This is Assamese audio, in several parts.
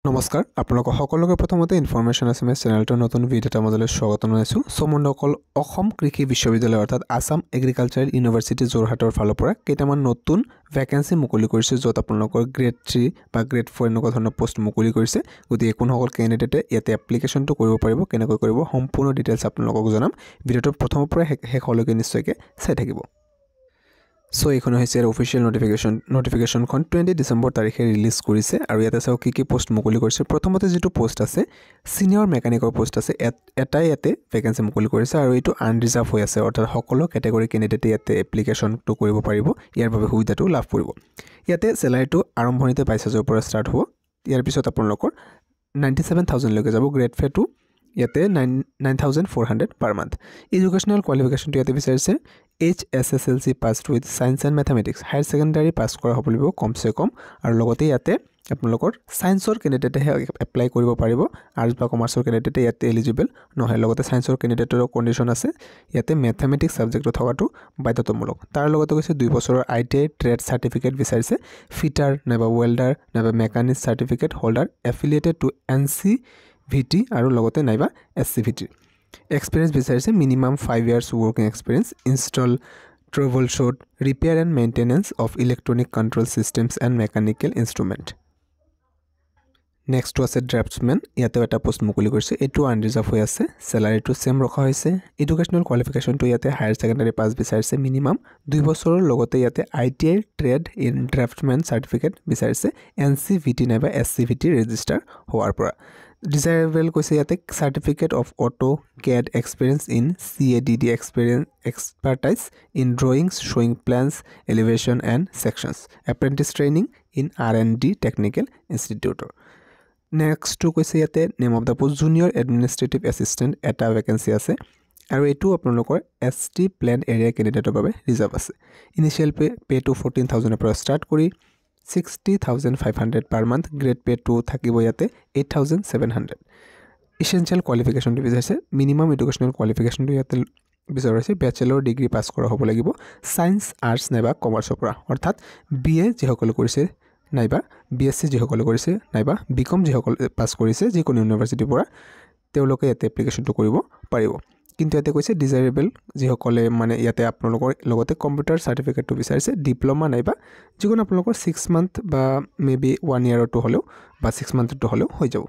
নমস্কাৰ আপোনালোকক সকলোকে প্ৰথমতে ইনফৰমেশ্যন এছএমএছ চেনেলটোৰ নতুন ভিডিঅ' এটা মাজলৈ স্বাগতম জনাইছোঁ বন্ধুসকল অসম কৃষি বিশ্ববিদ্যালয় অৰ্থাৎ আসাম এগ্ৰিকালচাৰেল ইউনিভাৰ্চিটি যোৰহাটৰ ফালৰ পৰা কেইটামান নতুন ভেকেন্সি মুকলি কৰিছে য'ত আপোনালোকৰ গ্ৰেড 3 বা গ্ৰেড 4 এনেকুৱা ধৰণৰ পোষ্ট মুকলি কৰিছে গতিকে কোনসকল কেণ্ডিডেটে ইয়াতে এপ্লিকেশ্যনটো কৰিব পাৰিব কেনেকৈ কৰিব সম্পূৰ্ণ ডিটেইলছ আপোনালোকক জনাম ভিডিঅ'টো প্ৰথমৰ পৰা শেষলৈকে নিশ্চয়কৈ চাই থাকিব সো এইখন হৈছে অফিচিয়েল নোটিফিকেশনখন 20 ডিসেম্বৰ তাৰিখে ৰিলিজ কৰিছে আৰু ইয়াতে চাও কি পোষ্ট মুকলি কৰিছে প্ৰথমতে যেটো পোষ্ট আছে সিনিয়ৰ মেকানিকৰ পোষ্ট আছে এটাই ইয়াতে ভেকেন্সি মুকলি কৰিছে আৰু এটো আনৰিজাৰ্ভ হৈ আছে অৰ্থাৎ সকলো ক্যাটাগৰী ক্যান্ডিডেট ইয়াতে এপ্লিকেশনটো কৰিব পাৰিব ইয়াৰ বাবে সুবিধাটো লাভ কৰিব ইয়াতে স্যালাৰিটো আৰম্ভণিতে 22000 পৰা ষ্টাৰ্ট হ'ব ইয়াৰ পিছত আপোনালোকৰ 97000 লৈকে যাব গ্ৰেড ফে টু ইয়াতে 9400 per month educational qualification to ইয়াতে বিচাৰিছে HSSLC passed with science and mathematics higher secondary pass কৰা হ'ব লাগিব কমসে কম আৰু লগতে ইয়াতে আপোনালোকৰ সায়েন্সৰ ক্যান্ডিডেটে এপ্লাই কৰিব পাৰিব আৰ্টছ বা কমাৰ্চৰ ক্যান্ডিডেটে ইয়াতে এলিজিবল নহয় লগতে সায়েন্সৰ ক্যান্ডিডেটৰ কন্ডিশন আছে ইয়াতে ম্যাথমেটিক্স সাবজেক্ট থকাটো বাধ্যতামূলক তাৰ লগতে কৈছে 2 বছৰৰ ITI ট্ৰেড সাৰ্টিফিকেট বিচাৰিছে ফিটাৰ নাইবা ওয়েল্ডাৰ নাইবা mechanic certificate holder affiliated two NCVT আৰু লগতে নাইবা SCVT experience বিচাৰিছে minimum 5 years working experience install troubleshoot repair and maintenance of electronic control systems and mechanical instrument next was a draftsman ইয়াতে এটা পোষ্ট মুকলি কৰিছে এটো আনৰিজাৰ্ভ হৈ আছে স্যালাৰিটো সেম ৰখা হৈছে এডুকেশনাল কোৱালিফিকেশন টো ইয়াতে হায়াৰ সেকেন্ডাৰী পাস বিচাৰিছে মিনিমাম 2 বছৰৰ লগতে ইয়াতে ITI ট্ৰেড ইন ড্ৰাফটমেন সাৰ্টিফিকেট বিচাৰিছে NCVT নাইবা SCVT ৰেজিষ্টাৰ হোৱাৰ পৰা desirable কৈছে ইয়াতে certificate of AutoCAD experience in CADD experience expertise in drawings showing plans elevation and sections apprentice training in R&D technical institute next to কৈছে ইয়াতে name of the post junior administrative assistant এটা vacancy আছে আৰু এটো আপোনালোকৰ ST planned area candidate বাবে ৰিজাৰ্ভ আছে initial pay to 14000 পৰা ষ্টাৰ্ট কৰি 60500 per month grade pay 2 থাকিব ইয়াতে 8700 essential qualification to বিচাৰিছে minimum educational qualification to ইয়াতে বিচাৰিছে bachelor degree পাস কৰা হ'ব লাগিব science arts নাইবা কমাৰ্চৰ পৰা অৰ্থাৎ BA যিসকল কৰিছে নাইবা BSc যিসকল কৰিছে নাইবা BCom যিসকল পাস কৰিছে যিকোনো ইউনিভাৰ্চিটিৰ পৰা তেওঁলোকে ইয়াতে এপ্লিকেশনটো কৰিব পাৰিব কিন্তু ইয়াতে কৈছে ডিজাইৰেবল যিসকলে মানে ইয়াতে আপোনালোকৰ লগতে কম্পিউটাৰ সাৰ্টিফিকেটটো বিচাৰিছে ডিপ্লোমা নাইবা যিকোনো আপোনালোকৰ 6 মান্থ বা মেবি 1 ইয়াৰ টু হলেও বা 6 মান্থ টু হলেও হৈ যাব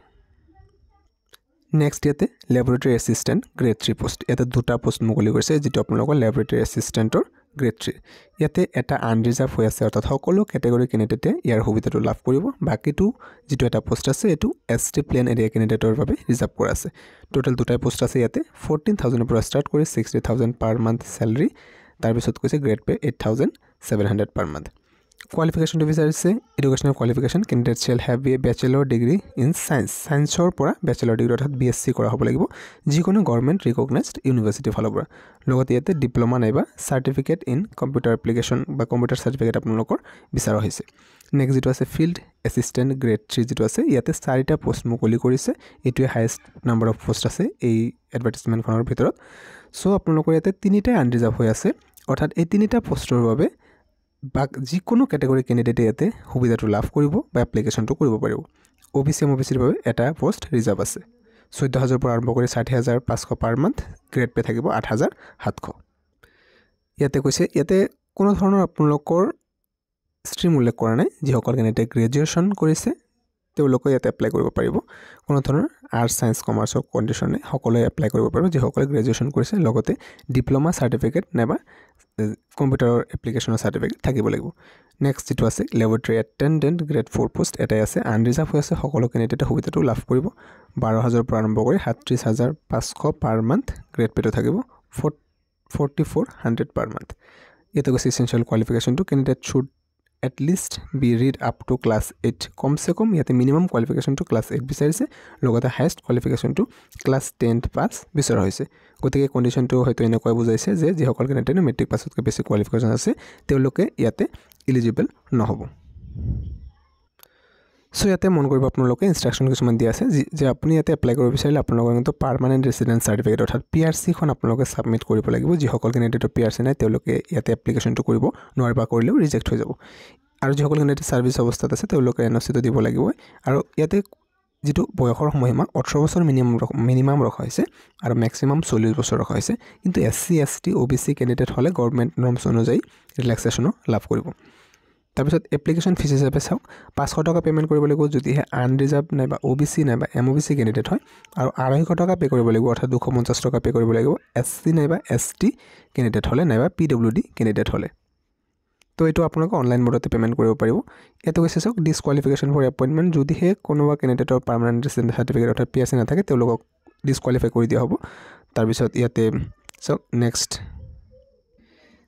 নেক্সট ইয়াতে ল্যাবৰেটৰী এসিস্ট্যান্ট গ্ৰেড 3 পোষ্ট ইয়াতে দুটা পোষ্ট মুকলি কৰিছে যেটো আপোনালোকৰ ল্যাবৰেটৰী এসিস্ট্যান্টৰ গ্ৰেড 3 ইয়াতে এটা আনৰিজাৰ্ভ হৈ আছে অৰ্থাৎ সকলো ক্যাটাগৰী ক্যান্ডিডেটে ইয়াৰ সুবিধাটো লাভ কৰিব বাকিটো যেটো এটা পোষ্ট আছে এটো ST প্লেন এৰিয়া ক্যান্ডিডেটৰ বাবে ৰিজাৰ্ভ কৰা আছে টোটাল দুটা পোষ্ট আছে ইয়াতে 14000 পৰা ষ্টাৰ্ট কৰি 60000 per month salary তাৰ পিছত কৈছে grade pay 8700 per month qualification to বিচাৰিছে educational qualification candidate shall have a bachelor degree in scienceৰ পৰা bachelor degree অৰ্থাৎ BSc কৰা হ'ব লাগিব যিকোনো গভৰ্ণমেন্ট ৰিকগনাইজড ইউনিভাৰ্চিটি ফালৰ পৰা লগতে ইয়াতে ডিপ্লোমা নাইবা সাৰ্টিফিকেট ইন কম্পিউটাৰ এপ্লিকেশন বা কম্পিউটাৰ সাৰ্টিফিকেট আপোনালোকৰ বিচাৰা হৈছে নেক্সট যেটো আছে ফিল্ড এসিস্ট্যান্ট গ্ৰেড 3 যেটো আছে ইয়াতে 4টা পোষ্ট মুকলি কৰিছে এটোৱে হাইয়েস্ট নাম্বাৰ অফ পোষ্ট আছে এই এডভাৰটাইজমেন্টখনৰ ভিতৰত সো আপোনালোকৰ ইয়াতে তিনিটা আনৰিজাৰ্ভ হৈ আছে অৰ্থাৎ এই তিনিটা পোষ্টৰ বাবে বা যিকোনো ক্যাটাগৰী ক্যান্ডিডেট ইয়াতে সুবিধাটো লাভ কৰিব বা এপ্লিকেশনটো কৰিব পাৰিব OBC MOBCৰ বাবে এটা পোষ্ট ৰিজাৰ্ভ আছে 14000 পৰা আৰম্ভ কৰি 60500 per month গ্ৰেড পে থাকিব 8700 ইয়াতে কৈছে ইয়াতে কোনো ধৰণৰ আপোনালোকৰ ষ্ট্ৰীম উল্লেখ কৰা নাই যিসকল ক্যান্ডিডেট গ্ৰেজুৱেচন কৰিছে তেওঁলোকে ইয়াতে এপ্লাই কৰিব পাৰিব কোনো ধৰণৰ আৰ্টছ সায়েন্স কমাৰ্চৰ কন্ডিশনে সকলোৱে এপ্লাই কৰিব পাৰিব যিসকলে গ্ৰেজুৱেচন কৰিছে লগতে ডিপ্লোমা সাৰ্টিফিকেট নাইবা কম্পিউটাৰৰ এপ্লিকেশনৰ সাৰ্টিফিকেট থাকিব লাগিব নেক্সট যেটো আছে ল্যাবৰেটৰী এটেন্ডেন্ট গ্ৰেড 4 পোষ্ট এটা আছে আনৰিজাৰ্ভ হৈ আছে সকলো ক্যান্ডিডেটে সুবিধাটো লাভ কৰিব 12000 পৰা আৰম্ভ কৰি 37500 per month গ্ৰেড পেটো থাকিব 4400 per month ইয়াতে কৈছে essential qualification to candidate should at least be read up to class 8 কমসে কম ইয়াতে মিনিমাম কোৱালিফিকেশন টু ক্লাস 8 বিচাৰিছে লগতে highest qualification to class 10 pass বিচাৰা হৈছে গতিকে কন্ডিশনটো হয়তো এনেকৈ বুজাইছে যে যিসকল ক্যান্ডিডেট মেট্ৰিক পাছতকৈ বেছি কোৱালিফিকেশন আছে তেওঁলোকে ইয়াতে এলিজিবল নহব সো ইয়াতে মন কৰিব আপোনালোকে ইনস্ট্ৰাকশন কিছুমান দিয়া আছে যে আপুনি ইয়াতে এপ্লাই কৰিব বিচাৰিলে আপোনালোকৰ কিন্তু পাৰ্মানেন্ট ৰেসিডেন্স সাৰ্টিফিকেট অৰ্থাৎ PRC খন আপোনালোকে সাবমিট কৰিব লাগিব যিসকল ক্যান্ডিডেটৰ PRC নাই তেওঁলোকে ইয়াতে এপ্লিকেশনটো কৰিব নোৱাৰিবা কৰিলেও ৰিজেক্ট হৈ যাব আৰু যিসকল ক্যান্ডিডেট সাৰ্ভিস অৱস্থাত আছে তেওঁলোকে NOC টো দিব লাগিব আৰু ইয়াতে যেটো বয়সৰ সময়সীমা 18 বছৰ মিনিমাম ৰখা হৈছে আৰু ম্যাক্সিমাম 40 বছৰ ৰখা হৈছে কিন্তু এসসি এসটি ওবিসি ক্যান্ডিডেট হলে গভৰ্নমেন্ট নৰ্মস অনুযায়ী ৰিল্যাক্সেশন লাভ কৰিব তাৰপিছত এপ্লিকেশন ফিজ হিচাপে চাওক 500 টকা পেমেন্ট কৰিব লাগিব যদিহে আনৰিজাৰ্ভ নাইবা ওবিসি নাইবা এমওবিসি ক্যান্ডিডেট হয় আৰু 250 টকা পে কৰিব লাগিব অৰ্থাৎ 250 টকা পে কৰিব লাগিব এসসি নাইবা এসটি ক্যান্ডিডেট হলে নাইবা পিডব্লিউডি ক্যান্ডিডেট হলে তো এটো আপোনালোকে অনলাইন মোডতে পেমেন্ট কৰিব পাৰিব এটো কৈছে চাওক ডিসকোয়ালিফিকেশন ফৰ এপয়েন্টমেন্ট যদিহে কোনোবা ক্যান্ডিডেটৰ পাৰ্মানেন্ট ৰেসিডেন্ট সাৰ্টিফিকেট অৰ্থাৎ পিএসসি নাথাকে তেওঁলোকক ডিসকোয়ালিফাই কৰি দিয়া হ'ব তাৰপিছত ইয়াতে চাওক নেক্সট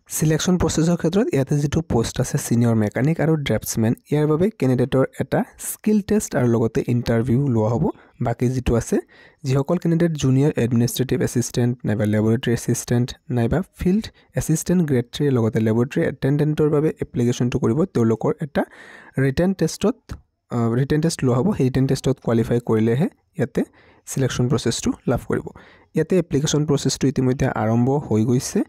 সিলেকশন প্ৰসেসৰ ক্ষেত্ৰত ইয়াতে যেটো পোষ্ট আছে সিনিয়ৰ মেকানিক আৰু ড্ৰাফটসম্যান ইয়াৰ বাবে ক্যান্ডিডেটৰ এটা স্কিল টেষ্ট আৰু লগতে ইন্টাৰভিউ লোৱা হ'ব বাকি যেটো আছে যিসকল ক্যান্ডিডেট জুনিয়ৰ এডমিনিষ্ট্ৰেটিভ এসিস্ট্যান্ট নাইবা ল্যাবৰেটৰী এসিস্ট্যান্ট নাইবা ফিল্ড এসিস্ট্যান্ট গ্ৰেড 3 লগতে ল্যাবৰেটৰী এটেন্ডেন্টৰ বাবে এপ্লিকেশনটো কৰিব তেওঁলোকৰ এটা ৰিটেন টেষ্ট লোৱা হ'ব ৰিটেন টেষ্টত কোৱালিফাই কৰিলেহে ইয়াতে সিলেকশন প্ৰসেসটো লাভ কৰিব ইয়াতে এপ্লিকেশন প্ৰসেসটো ইতিমধ্যে আৰম্ভ হৈ গৈছে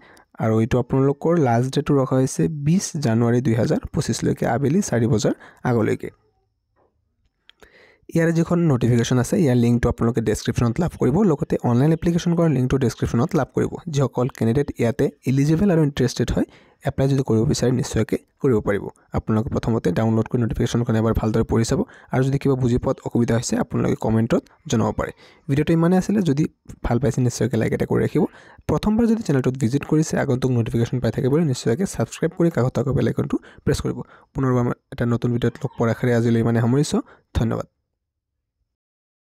আৰু এটো আপোনালোকৰ লাষ্ট ডেট ৰখা হৈছে 20 জানুৱাৰী 2025 লৈকে আবেলি 4 বজাৰ আগলৈকে ইয়াৰ যিখন নোটিফিকেশন আছে ইয়াৰ লিংকটো আপোনালোকে ডেসক্ৰিপচনত লাভ কৰিব লগতে অনলাইন এপ্লিকেশন কৰাৰ লিংকটো ডেসক্ৰিপচনত লাভ কৰিব যিসকল ক্যান্ডিডেট ইয়াতে এলিজিবল আৰু ইন্টাৰেস্টেড হয় এপ্লাই যদি কৰিব বিচাৰে নিশ্চয়কৈ কৰিব পাৰিব আপোনালোকে প্ৰথমতে ডাউনলোড কৰি নোটিফিকেশনখন এবাৰ ভালদৰে পঢ়ি চাব আৰু যদি কিবা বুজি পোৱাত অসুবিধা হৈছে আপোনালোকে কমেন্টত জনাব পাৰে ভিডিওটো ইমানে আছিল যদি ভাল পাইছে নিশ্চয়কৈ লাইক এটা কৰি ৰাখিব প্ৰথমবাৰ যদি চেনেলটোত ভিজিট কৰিছে আগন্তুক নোটিফিকেশন পাই থাকিবলৈ নিশ্চয়কৈ সাবস্ক্ৰাইব কৰি কাষত থকা বেল আইকনটো প্ৰেছ কৰিব পুনৰবাৰ এটা নতুন ভিডিওত লগ পোৱাৰ আশাৰে আজিলৈ ইমানে সামৰিছো ধন্যবাদ